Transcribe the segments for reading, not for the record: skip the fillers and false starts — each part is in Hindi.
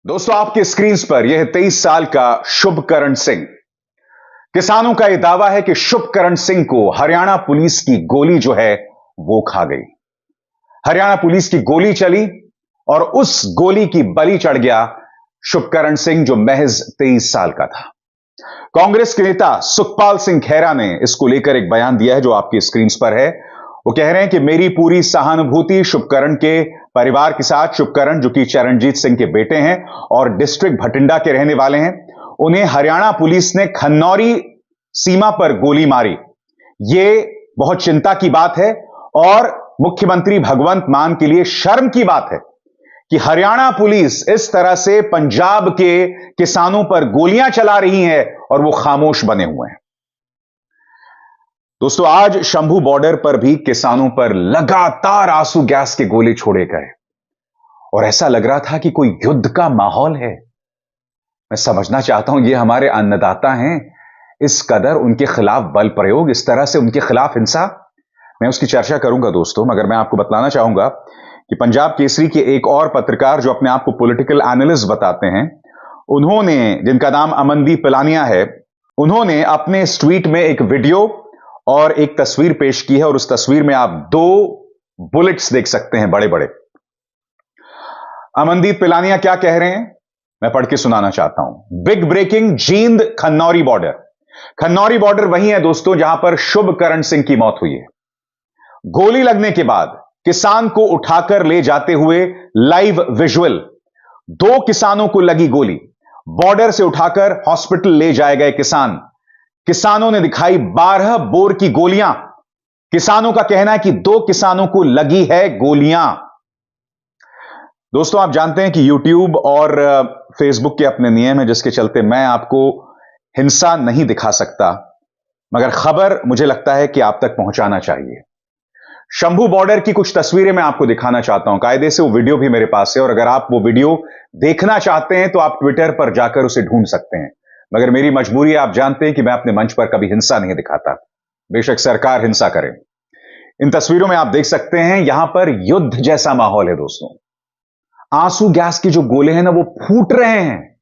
दोस्तों, आपके स्क्रीन पर यह 23 साल का शुभकरण सिंह। किसानों का यह दावा है कि शुभकरण सिंह को हरियाणा पुलिस की गोली जो है वो खा गई। हरियाणा पुलिस की गोली चली और उस गोली की बलि चढ़ गया शुभकरण सिंह, जो महज 23 साल का था। कांग्रेस के नेता सुखपाल सिंह खैरा ने इसको लेकर एक बयान दिया है जो आपकी स्क्रीन पर है। वो कह रहे हैं कि मेरी पूरी सहानुभूति शुभकरण के परिवार के साथ। शुभकरण, जो कि चरणजीत सिंह के बेटे हैं और डिस्ट्रिक्ट भटिंडा के रहने वाले हैं, उन्हें हरियाणा पुलिस ने खन्नौरी सीमा पर गोली मारी। यह बहुत चिंता की बात है और मुख्यमंत्री भगवंत मान के लिए शर्म की बात है कि हरियाणा पुलिस इस तरह से पंजाब के किसानों पर गोलियां चला रही है और वो खामोश बने हुए हैं। दोस्तों, आज शंभू बॉर्डर पर भी किसानों पर लगातार आंसू गैस के गोले छोड़े गए और ऐसा लग रहा था कि कोई युद्ध का माहौल है। मैं समझना चाहता हूं, ये हमारे अन्नदाता हैं, इस कदर उनके खिलाफ बल प्रयोग, इस तरह से उनके खिलाफ हिंसा, मैं उसकी चर्चा करूंगा दोस्तों। मगर मैं आपको बतलाना चाहूंगा कि पंजाब केसरी के एक और पत्रकार जो अपने आप को पॉलिटिकल एनालिस्ट बताते हैं, उन्होंने, जिनका नाम अमनदीप पिलानिया है, उन्होंने अपने इस ट्वीट में एक वीडियो और एक तस्वीर पेश की है और उस तस्वीर में आप दो बुलेट्स देख सकते हैं, बड़े बड़े। अमनदीप पिलानिया क्या कह रहे हैं, मैं पढ़ के सुनाना चाहता हूं। Big breaking, Jind Khanauri border. Khanauri border वही है दोस्तों जहां पर शुभकरण सिंह की मौत हुई है। गोली लगने के बाद किसान को उठाकर ले जाते हुए लाइव विजुअल। दो किसानों को लगी गोली, बॉर्डर से उठाकर हॉस्पिटल ले जाए गए किसान। किसानों ने दिखाई 12 बोर की गोलियां। किसानों का कहना है कि दो किसानों को लगी है गोलियां। दोस्तों, आप जानते हैं कि YouTube और Facebook के अपने नियम है जिसके चलते मैं आपको हिंसा नहीं दिखा सकता, मगर खबर मुझे लगता है कि आप तक पहुंचाना चाहिए। शंभू बॉर्डर की कुछ तस्वीरें मैं आपको दिखाना चाहता हूं। कायदे से वो वीडियो भी मेरे पास है और अगर आप वो वीडियो देखना चाहते हैं तो आप ट्विटर पर जाकर उसे ढूंढ सकते हैं। मगर मेरी मजबूरी है, आप जानते हैं कि मैं अपने मंच पर कभी हिंसा नहीं दिखाता, बेशक सरकार हिंसा करे। इन तस्वीरों में आप देख सकते हैं, यहां पर युद्ध जैसा माहौल है दोस्तों। आंसू गैस के जो गोले हैं ना, वो फूट रहे हैं।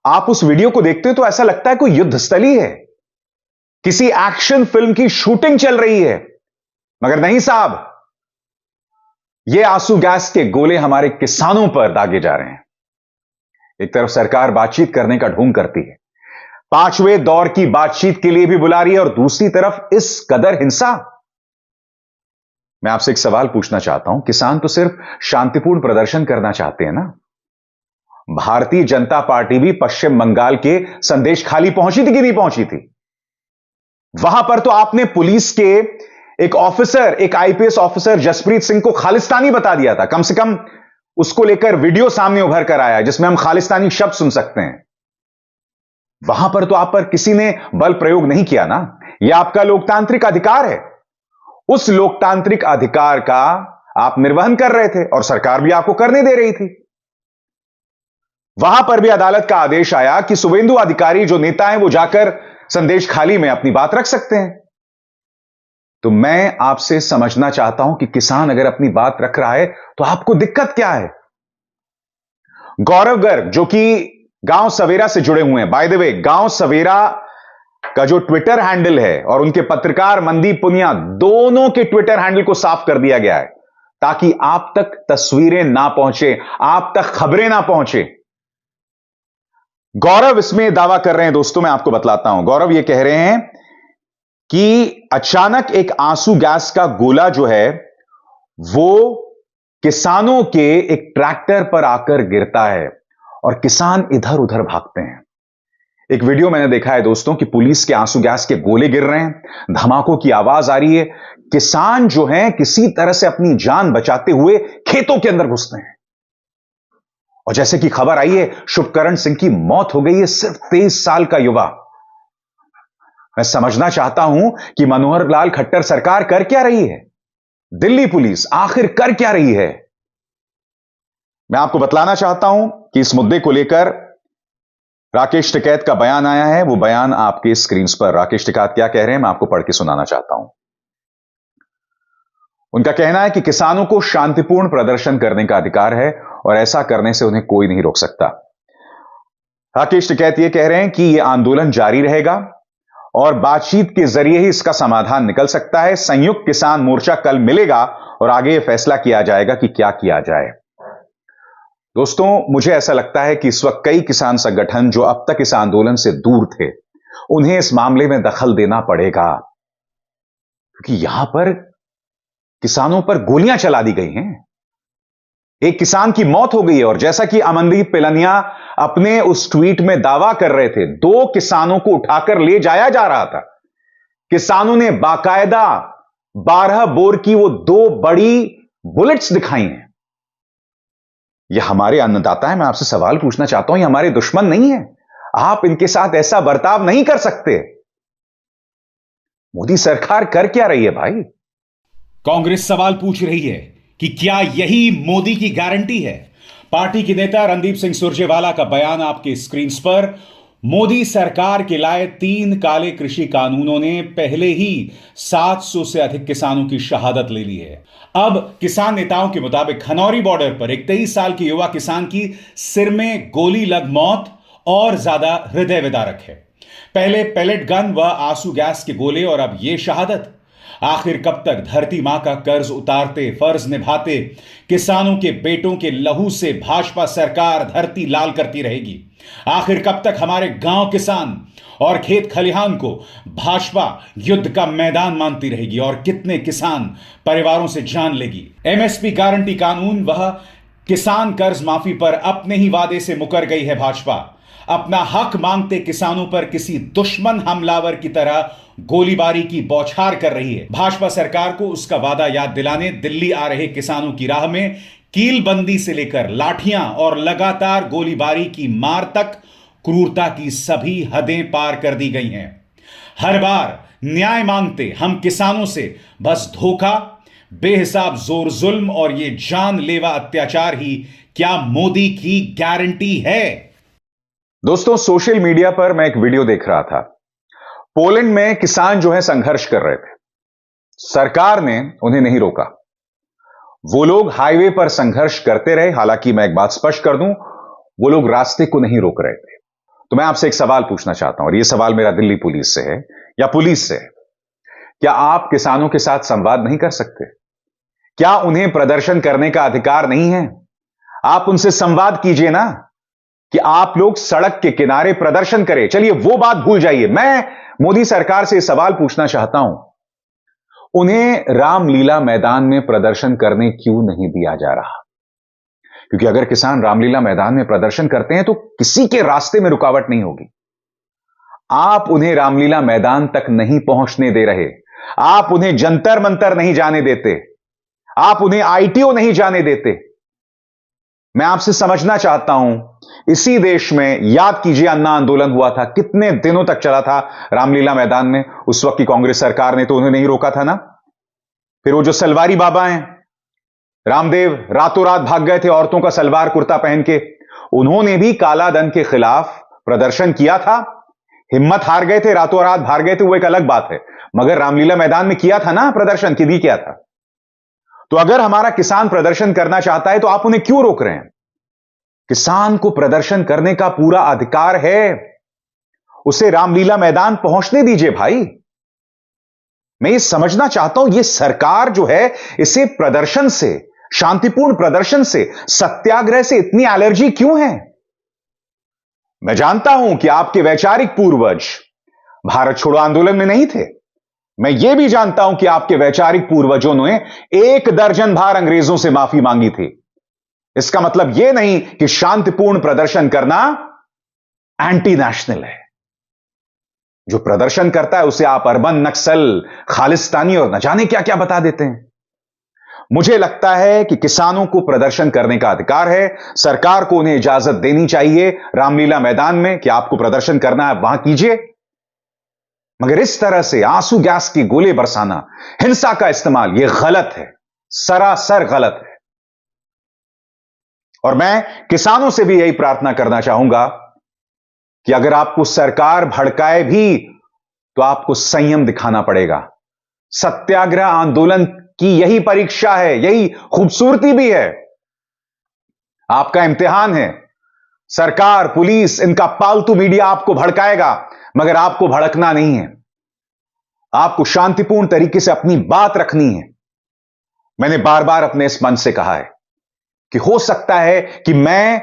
आप उस वीडियो को देखते हो तो ऐसा लगता है कोई युद्ध स्थली है, किसी एक्शन फिल्म की शूटिंग चल रही है, मगर नहीं साहब, ये आंसू गैस के गोले हमारे किसानों पर दागे जा रहे हैं। एक तरफ सरकार बातचीत करने का ढोंग करती है, 5वें दौर की बातचीत के लिए भी बुला रही है, और दूसरी तरफ इस कदर हिंसा। मैं आपसे एक सवाल पूछना चाहता हूं, किसान तो सिर्फ शांतिपूर्ण प्रदर्शन करना चाहते हैं ना। भारतीय जनता पार्टी भी पश्चिम बंगाल के संदेश खाली पहुंची थी कि नहीं पहुंची थी? वहां पर तो आपने पुलिस के एक ऑफिसर, एक आईपीएस ऑफिसर जसप्रीत सिंह को खालिस्तानी बता दिया था। कम से कम उसको लेकर वीडियो सामने उभर कर आया जिसमें हम खालिस्तानी शब्द सुन सकते हैं। वहां पर तो आप पर किसी ने बल प्रयोग नहीं किया ना। यह आपका लोकतांत्रिक अधिकार है। उस लोकतांत्रिक अधिकार का आप निर्वहन कर रहे थे और सरकार भी आपको करने दे रही थी। वहां पर भी अदालत का आदेश आया कि शुभेंदु अधिकारी जो नेता हैं वो जाकर संदेश खाली में अपनी बात रख सकते हैं। तो मैं आपसे समझना चाहता हूं कि किसान अगर अपनी बात रख रहा है तो आपको दिक्कत क्या है? गौरव गर्ग, जो कि गांव सवेरा से जुड़े हुए हैं, बाय द वे गांव सवेरा का जो ट्विटर हैंडल है और उनके पत्रकार मनदीप पुनिया, दोनों के ट्विटर हैंडल को साफ कर दिया गया है ताकि आप तक तस्वीरें ना पहुंचे, आप तक खबरें ना पहुंचे। गौरव इसमें दावा कर रहे हैं दोस्तों, मैं आपको बतलाता हूं। गौरव ये कह रहे हैं कि अचानक एक आंसू गैस का गोला जो है वो किसानों के एक ट्रैक्टर पर आकर गिरता है और किसान इधर उधर भागते हैं। एक वीडियो मैंने देखा है दोस्तों कि पुलिस के आंसू गैस के गोले गिर रहे हैं, धमाकों की आवाज आ रही है, किसान जो हैं किसी तरह से अपनी जान बचाते हुए खेतों के अंदर घुसते हैं। और जैसे कि खबर आई है, शुभकरण सिंह की मौत हो गई है, सिर्फ 23 साल का युवा। मैं समझना चाहता हूं कि मनोहर लाल खट्टर सरकार कर क्या रही है, दिल्ली पुलिस आखिर कर क्या रही है। मैं आपको बतलाना चाहता हूं कि इस मुद्दे को लेकर राकेश टिकैत का बयान आया है। वो बयान आपके स्क्रीन पर, राकेश टिकैत क्या कह रहे हैं मैं आपको पढ़ के सुनाना चाहता हूं। उनका कहना है कि किसानों को शांतिपूर्ण प्रदर्शन करने का अधिकार है और ऐसा करने से उन्हें कोई नहीं रोक सकता। राकेश टिकैत ये कह रहे हैं कि यह आंदोलन जारी रहेगा और बातचीत के जरिए ही इसका समाधान निकल सकता है। संयुक्त किसान मोर्चा कल मिलेगा और आगे यह फैसला किया जाएगा कि क्या किया जाए। दोस्तों, मुझे ऐसा लगता है कि इस वक्त कई किसान संगठन जो अब तक इस आंदोलन से दूर थे, उन्हें इस मामले में दखल देना पड़ेगा, क्योंकि यहां पर किसानों पर गोलियां चला दी गई हैं। एक किसान की मौत हो गई है और जैसा कि अमनदीप पिलनिया अपने उस ट्वीट में दावा कर रहे थे, 2 किसानों को उठाकर ले जाया जा रहा था। किसानों ने बाकायदा 12 बोर की वो 2 बड़ी बुलेट्स दिखाई हैं। ये हमारे अन्नदाता हैं। मैं आपसे सवाल पूछना चाहता हूं, ये हमारे दुश्मन नहीं है। आप इनके साथ ऐसा बर्ताव नहीं कर सकते। मोदी सरकार कर क्या रही है भाई? कांग्रेस सवाल पूछ रही है कि क्या यही मोदी की गारंटी है? पार्टी के नेता रणदीप सिंह सुरजेवाला का बयान आपके स्क्रीन पर। मोदी सरकार के लाए 3 काले कृषि कानूनों ने पहले ही 700 से अधिक किसानों की शहादत ले ली है। अब किसान नेताओं के मुताबिक खनौरी बॉर्डर पर एक 23 साल के युवा किसान की सिर में गोली लग मौत और ज्यादा हृदय विदारक है। पहले पैलेट गन व आंसू गैस के गोले और अब यह शहादत। आखिर कब तक धरती मां का कर्ज उतारते, फर्ज निभाते किसानों के बेटों के लहू से भाजपा सरकार धरती लाल करती रहेगी? आखिर कब तक हमारे गांव किसान और खेत खलिहान को भाजपा युद्ध का मैदान मानती रहेगी और कितने किसान परिवारों से जान लेगी? एमएसपी गारंटी कानून वह किसान कर्ज माफी पर अपने ही वादे से मुकर गई है भाजपा। अपना हक मांगते किसानों पर किसी दुश्मन हमलावर की तरह गोलीबारी की बौछार कर रही है। भाजपा सरकार को उसका वादा याद दिलाने दिल्ली आ रहे किसानों की राह में कीलबंदी से लेकर लाठियां और लगातार गोलीबारी की मार तक क्रूरता की सभी हदें पार कर दी गई हैं। हर बार न्याय मांगते हम किसानों से बस धोखा, बेहिसाब जोर जुल्म और ये जानलेवा अत्याचार ही क्या मोदी की गारंटी है? दोस्तों, सोशल मीडिया पर मैं एक वीडियो देख रहा था। पोलैंड में किसान जो है संघर्ष कर रहे थे। सरकार ने उन्हें नहीं रोका। वो लोग हाईवे पर संघर्ष करते रहे। हालांकि मैं एक बात स्पष्ट कर दूं, वो लोग रास्ते को नहीं रोक रहे थे। तो मैं आपसे एक सवाल पूछना चाहता हूं और यह सवाल मेरा दिल्ली पुलिस से है या पुलिस से है। क्या आप किसानों के साथ संवाद नहीं कर सकते? क्या उन्हें प्रदर्शन करने का अधिकार नहीं है? आप उनसे संवाद कीजिए ना, कि आप लोग सड़क के किनारे प्रदर्शन करें। चलिए वो बात भूल जाइए। मैं मोदी सरकार से सवाल पूछना चाहता हूं, उन्हें रामलीला मैदान में प्रदर्शन करने क्यों नहीं दिया जा रहा? क्योंकि अगर किसान रामलीला मैदान में प्रदर्शन करते हैं तो किसी के रास्ते में रुकावट नहीं होगी। आप उन्हें रामलीला मैदान तक नहीं पहुंचने दे रहे। आप उन्हें जंतर मंतर नहीं जाने देते। आप उन्हें आईटीओ नहीं जाने देते। मैं आपसे समझना चाहता हूं, इसी देश में याद कीजिए अन्ना आंदोलन हुआ था, कितने दिनों तक चला था रामलीला मैदान में। उस वक्त की कांग्रेस सरकार ने तो उन्हें नहीं रोका था ना। फिर वो जो सलवारी बाबा हैं रामदेव, रातों रात भाग गए थे औरतों का सलवार कुर्ता पहन के। उन्होंने भी काला धन के खिलाफ प्रदर्शन किया था। हिम्मत हार गए थे, रातों रात भाग गए थे, वो एक अलग बात है, मगर रामलीला मैदान में किया था ना प्रदर्शन, किदी क्या था। तो अगर हमारा किसान प्रदर्शन करना चाहता है तो आप उन्हें क्यों रोक रहे हैं? किसान को प्रदर्शन करने का पूरा अधिकार है। उसे रामलीला मैदान पहुंचने दीजिए भाई। मैं ये समझना चाहता हूं, ये सरकार जो है, इसे प्रदर्शन से, शांतिपूर्ण प्रदर्शन से, सत्याग्रह से इतनी एलर्जी क्यों है? मैं जानता हूं कि आपके वैचारिक पूर्वज भारत छोड़ो आंदोलन में नहीं थे। मैं यह भी जानता हूं कि आपके वैचारिक पूर्वजों ने 1 दर्जन बार अंग्रेजों से माफी मांगी थी। इसका मतलब यह नहीं कि शांतिपूर्ण प्रदर्शन करना एंटी नेशनल है। जो प्रदर्शन करता है उसे आप अर्बन नक्सल, खालिस्तानी और न जाने क्या क्या बता देते हैं। मुझे लगता है कि किसानों को प्रदर्शन करने का अधिकार है। सरकार को उन्हें इजाजत देनी चाहिए रामलीला मैदान में कि आपको प्रदर्शन करना है, वहां कीजिए। मगर इस तरह से आंसू गैस की गोले बरसाना, हिंसा का इस्तेमाल, यह गलत है, सरासर गलत है। और मैं किसानों से भी यही प्रार्थना करना चाहूंगा कि अगर आपको सरकार भड़काए भी तो आपको संयम दिखाना पड़ेगा। सत्याग्रह आंदोलन की यही परीक्षा है, यही खूबसूरती भी है। आपका इम्तिहान है। सरकार, पुलिस, इनका पालतू मीडिया आपको भड़काएगा, मगर आपको भड़कना नहीं है। आपको शांतिपूर्ण तरीके से अपनी बात रखनी है। मैंने बार बार अपने इस मंच से कहा है कि हो सकता है कि मैं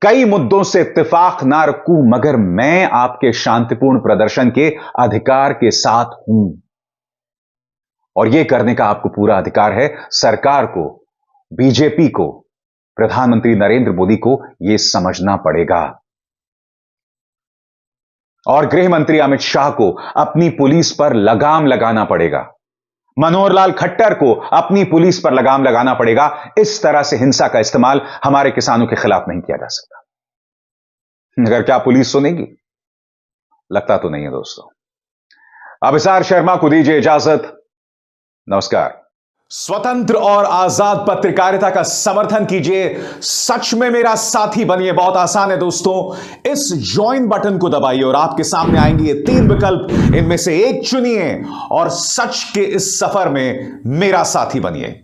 कई मुद्दों से इत्तेफाक ना रखूं, मगर मैं आपके शांतिपूर्ण प्रदर्शन के अधिकार के साथ हूं, और यह करने का आपको पूरा अधिकार है। सरकार को, बीजेपी को, प्रधानमंत्री नरेंद्र मोदी को यह समझना पड़ेगा, और गृह मंत्री अमित शाह को अपनी पुलिस पर लगाम लगाना पड़ेगा। मनोहर लाल खट्टर को अपनी पुलिस पर लगाम लगाना पड़ेगा। इस तरह से हिंसा का इस्तेमाल हमारे किसानों के खिलाफ नहीं किया जा सकता। मगर क्या पुलिस सुनेगी? लगता तो नहीं है दोस्तों। अभिसार शर्मा को दीजिए इजाजत। नमस्कार। स्वतंत्र और आजाद पत्रकारिता का समर्थन कीजिए, सच में मेरा साथी बनिए। बहुत आसान है दोस्तों, इस ज्वाइन बटन को दबाइए और आपके सामने आएंगे ये 3 विकल्प, इनमें से एक चुनिए और सच के इस सफर में मेरा साथी बनिए।